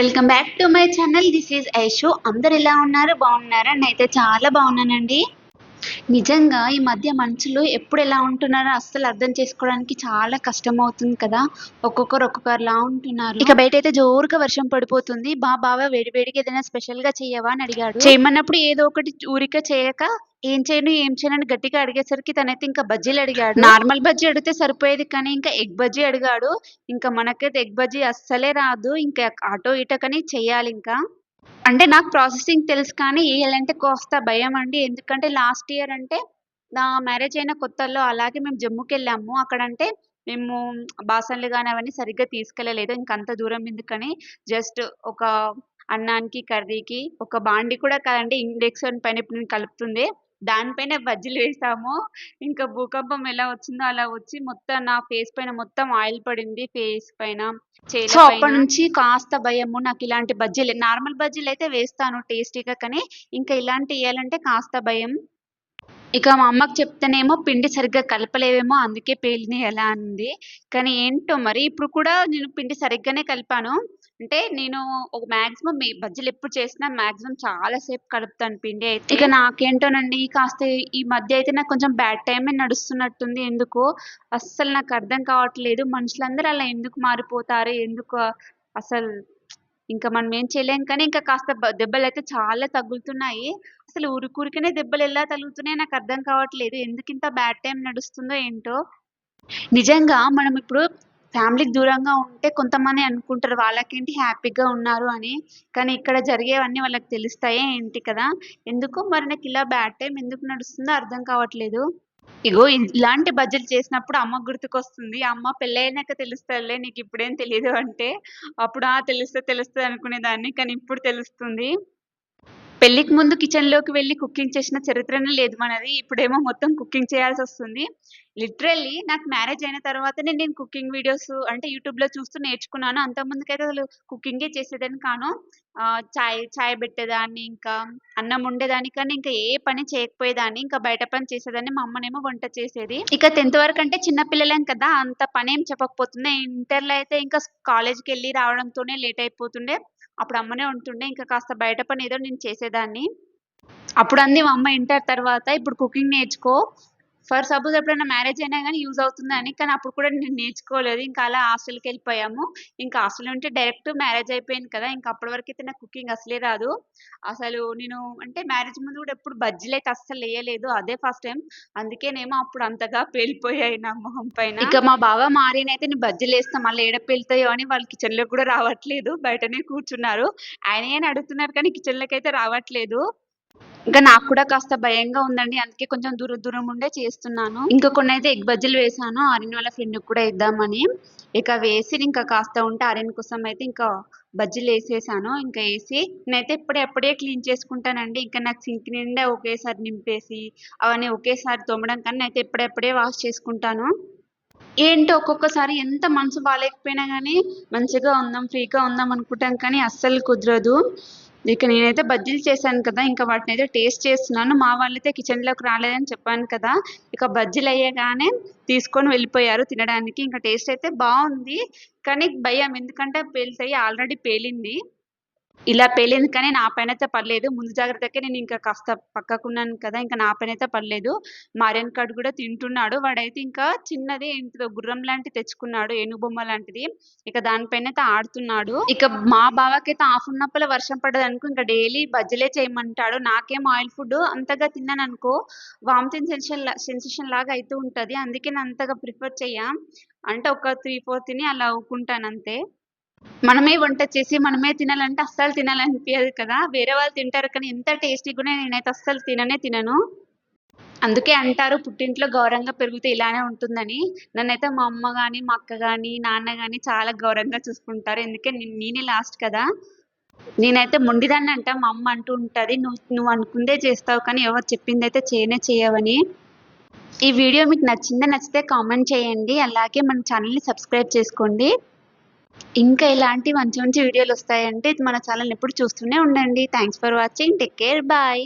Welcome back to my channel. This is Aishu. అందరు ఎలా ఉన్నారు? బాగున్నారా? నేనైతే చాలా బాగున్నానండి. నిజంగా ఈ మధ్య మనుషులు ఎప్పుడు ఎలా ఉంటున్నారో అస్సలు అర్థం చేసుకోవడానికి చాలా కష్టమవుతుంది కదా! ఒక్కొక్కరు ఒక్కొక్కరిలా ఉంటున్నారు. ఇక బయటైతే జోరుగా వర్షం పడిపోతుంది. బావ వేడి వేడిగా ఏదైనా స్పెషల్‌గా చెయ్యవా అని అడిగాడు. చేయమన్నప్పుడు ఏదో ఒకటి ఊరికే చేయక ఏం చేయను అని గట్టిగా అడిగేసరికి తనైతే ఇంకా బజ్జీలు అడిగాడు. నార్మల్ బజ్జీ అడిగితే సరిపోయేది కానీ ఇంకా ఎగ్ బజ్జీ అడిగాడు. ఇంకా మనకైతే ఎగ్ బజ్జీ అస్సలే రాదు. ఇంకా అటో ఇటో కానీ చెయ్యాలింకా. అంటే నాకు ప్రాసెసింగ్ తెలుసు కానీ ఎయాలంటే కాస్త భయమండి. ఎందుకంటే లాస్ట్ ఇయర్ అంటే నా మ్యారేజ్ అయిన కొత్తల్లో అలాగే మేము జమ్ముకెళ్ళాము. అక్కడంటే మేము బాసన్లు గాని అవన్నీ సరిగ్గా తీసుకెళ్ళలేదు. ఇంకంత దూరం ఎందుకని జస్ట్ ఒక అన్నానికి, కర్రీకి ఒక బాండీ కూడా కాదండి, ఇండక్షన్ పైన ఇప్పుడు నేను కలుపుతుంది. దానిపైన బజ్జీలు వేసాము. ఇంకా భూకంపం ఎలా వచ్చిందో అలా వచ్చి మొత్తం నా ఫేస్ పైన మొత్తం ఆయిల్ పడింది. ఫేస్ పైన, చేతుల పైన. అప్పటినుంచి కాస్త భయము. నాకిలాంటి బజ్జీలు నార్మల్ బజ్జీలయితే వేస్తాను టేస్టీగా. కానీ ఇంకా ఇలాంటియి ఎయాలంటే కాస్త భయం. ఇక మా అమ్మకి చెప్తేనేమో పిండి సరిగ్గా కలపలేవేమో అందుకే పేలినయి అలా అంది. కానీ ఏంటో మరి ఇప్పుడు కూడా నేను పిండి సరిగ్గానే కలిపాను. అంటే నేను ఒక మాక్సిమం బజ్జీలెప్పుడు చేసినా మాక్సిమం చాలా సేపు కలుపుతాను పిండి అయితే. ఇక నాకేంటోనండి కాస్త ఈ మధ్య అయితే నాకు కొంచెం బ్యాడ్ టైమే నడుస్తున్నట్టుంది ఎందుకో. అస్సలు నాకర్థం కావట్లేదు. మనుషులందరూ అలా ఎందుకు మారిపోతారు? ఎందుకు అసలు ఇంకా మనం ఏం చేయలేం కానీ ఇంకా కాస్త దెబ్బలైతే చాలా తగులుతున్నాయి. అసలు ఊరికూరికనే దెబ్బలెలా తగులుతున్నాయో నాకర్థం కావట్లేదు. ఎందుకింత బ్యాడ్ టైమ్ నడుస్తుందో ఏంటో! నిజంగా మనం ఇప్పుడు ఫ్యామిలీకి దూరంగా ఉంటే కొంతమంది అనుకుంటారు వాళ్ళకేంటి హ్యాపీగా ఉన్నారు అని. కానీ ఇక్కడ జరిగేవన్నీ వాళ్ళకి తెలుస్తాయా ఏంటి కదా! ఎందుకో మరి నాకిలా బ్యాడ్ టైమ్ ఎందుకు నడుస్తుందో అర్థం కావట్లేదు. ఇగో ఇలాంటి బజ్జీలు చేసినప్పుడు అమ్మ గుర్తుకొస్తుంది. అమ్మ పెళ్ళైనాక తెలుస్తదిలే నీకిప్పుడేం తెలీదు అంటే, అప్పుడు ఆ! తెలుస్తది అనుకునేదాన్ని. కానీ ఇప్పుడు తెలుస్తుంది. పెళ్ళికి ముందు కిచెన్‌లోకి వెళ్లి కుకింగ్ చేసిన చరిత్రనే లేదు మనది. ఇప్పుడేమో మొత్తం కుకింగ్ చేయాల్సొస్తుంది. లిటరల్లీ నాకు మ్యారేజ్ అయిన తర్వాతనే నేను కుకింగ్ వీడియోస్ అంటే యూట్యూబ్‌లో చూస్తూ నేర్చుకున్నాను. అంతకుముందుకైతే అసలు కుకింగే చేసేదాన్ని కాను. చాయ్ పెట్టేదాన్ని, ఇంకా అన్నం వండేదాన్ని. కానీ ఇంకా ఏ పని చేయకపోయేదాన్ని. ఇంకా బయట పని చేసేదాన్ని. మా అమ్మనేమో వంట చేసేది. ఇక 10థ్ వరకంటే చిన్న పిల్లలం కదా! అంత పనేం చెప్పకపోతుండే. ఇంటర్‌లో అయితే ఇంకా కాలేజ్‌కెళ్ళి రావడంతోనే లేట్ అయిపోతుండే. అప్పుడు అమ్మనే ఉంటుండే. ఇంకా కాస్త బయట పని ఏదో నేను చేసేదాన్ని. అప్పుడంది మా అమ్మ ఇంటర్ తర్వాత, "ఇప్పుడు కుకింగ్ నేర్చుకో. ఫర్ సపోజ్ ఎప్పుడైనా మ్యారేజ్ అయినా గాని యూజ్ అవుతుందని." కానీ అప్పుడు కూడా నేను నేర్చుకోలేదు. ఇంకా అలా హాస్టల్‌కెళ్ళిపోయాము. ఇంకా హాస్టల్ నుండి డైరెక్ట్ మ్యారేజ్ అయిపోయింది కదా! ఇంకా అప్పటి వరకైతే నాకు కుకింగ్ అసలే రాదు. అసలు నేను అంటే మ్యారేజ్ ముందు కూడా ఎప్పుడు బజ్జీలైతే అస్సలెయ్యలేదు. అదే ఫస్ట్ టైమ్. అందుకేనేమో అప్పుడు అంతగా పేలిపోయాయి నా మొహం పైన. ఇక మా బావ మా ఆర్యనైతే "నేను బజ్జీలేస్తా మళ్ళీ ఏడ పేలుతాయో" అని వాళ్ళు కిచెన్‌లోకి కూడా రావట్లేదు. బయటనే కూర్చున్నారు. ఆయనే అని అడుగుతున్నారు కానీ కిచెన్‌లోకైతే రావట్లేదు. ఇంకా నాకు కూడా కాస్త భయంగా ఉందండి. అందుకే కొంచెం దూరం ఉండే చేస్తున్నాను. ఇంకా కొన్నైతే ఎగ్ బజ్జీలు వేసాను. ఆర్యన్ వాళ్ళ ఫ్రెండ్‌కి కూడా ఇద్దామని. ఇక వేసి ఇంకా కాస్త ఉంటే ఆర్యన్ కోసం అయితే ఇంకా బజ్జీలేసేసాను. ఇంకా ఏసి నేనైతే అప్పుడే క్లీన్ చేసుకుంటానండి. ఇంకా నాకు సింక్ నిండా ఒకేసారి నింపేసి అవన్నీ ఒకేసారి తోమడం కన్నా అయితే ఎప్పుడప్పుడే వాష్ చేసుకుంటాను. ఏంటో ఒక్కొక్కసారి ఎంత మనసు బాలేకపోయినా గానీ, మంచిగా ఉందాం, ఫ్రీగా ఉందాం అనుకుంటాం కానీ అస్సలు కుదరదు. ఇక నేనైతే బజ్జీలు చేశాను కదా! ఇంకా వాటినైతే టేస్ట్ చేస్తున్నాను. మా వాళ్ళైతే కిచెన్‌లోకి రాలేదని చెప్పాను కదా! ఇక బజ్జీలెయ్యగానే తీసుకొని వెళ్ళిపోయారు తినడానికి. ఇంక టేస్ట్ అయితే బావుంది. కానీ భయం ఎందుకంటే పేలుతాయి. ఆల్రెడీ పేలింది. ఇలా పేలింది కానీ నా పైనైతే పడలేదు. ముందు జాగ్రత్తకే నేనింక కాస్త పక్కకున్నాను కదా! ఇంక నా పైనైతే పడలేదు. మా ఆర్యన్ కార్డ్ కూడా తింటున్నాడు. వాడైతే ఇంకా చిన్నది ఏంటిదో గుర్రం లాంటిది తెచ్చుకున్నాడు. ఏనుగు బొమ్మ లాంటిది. ఇక దానిపైనైతే ఆడుతున్నాడు. ఇక మా బావకైతే హాఫ్ ఉన్నప్పుడే వర్షం పడ్డదనుకో ఇంక డైలీ బజ్జీలే చేయమంటాడు. నాకేమో ఆయిల్ ఫుడ్ అంతగా తిన్నాననుకో వామిటింగ్ సెన్సేషన్ లాగా అయితూ ఉంటది. అందుకే నేను అంతగా ప్రిఫర్ చెయ్య. అంటే ఒక 3, 4 తిని అలా ఊకుంటానంతే. మనమే వంట చేసి మనమే తినాలంటే అస్సలు తినాలనిపియదు కదా! వేరే వాళ్ళు తింటారు కానీ ఎంత టేస్టీగున్నా నేనైతే అస్సలు తినను. అందుకే అంటారు పుట్టింట్లో గౌరవంగా పెరిగితే ఇలానే ఉంటుందని. నన్నైతే మా అమ్మ గాని, మా అక్క గాని, నాన్న గాని చాలా గౌరవంగా చూసుకుంటారు. ఎందుకే నేనే లాస్ట్ కదా! నేనైతే మొండిదాన్నంట. మా అమ్మ అంటూ ఉంటది. నువ్వు అనుకుందే చేస్తావు కానీ ఎవరు చెప్పిందైతే చేయనే చెయ్యవని. ఈ వీడియో మీకు నచ్చితే కామెంట్ చేయండి. అలాగే మన ఛానెల్‌ని సబ్స్క్రైబ్ చేసుకోండి. ఇంకా ఇలాంటి మంచి మంచి వీడియోలొస్తాయంటే మన ఛానెల్‌ని ఎప్పుడు చూస్తూనే ఉండండి. Thanks for watching. Take care. Bye.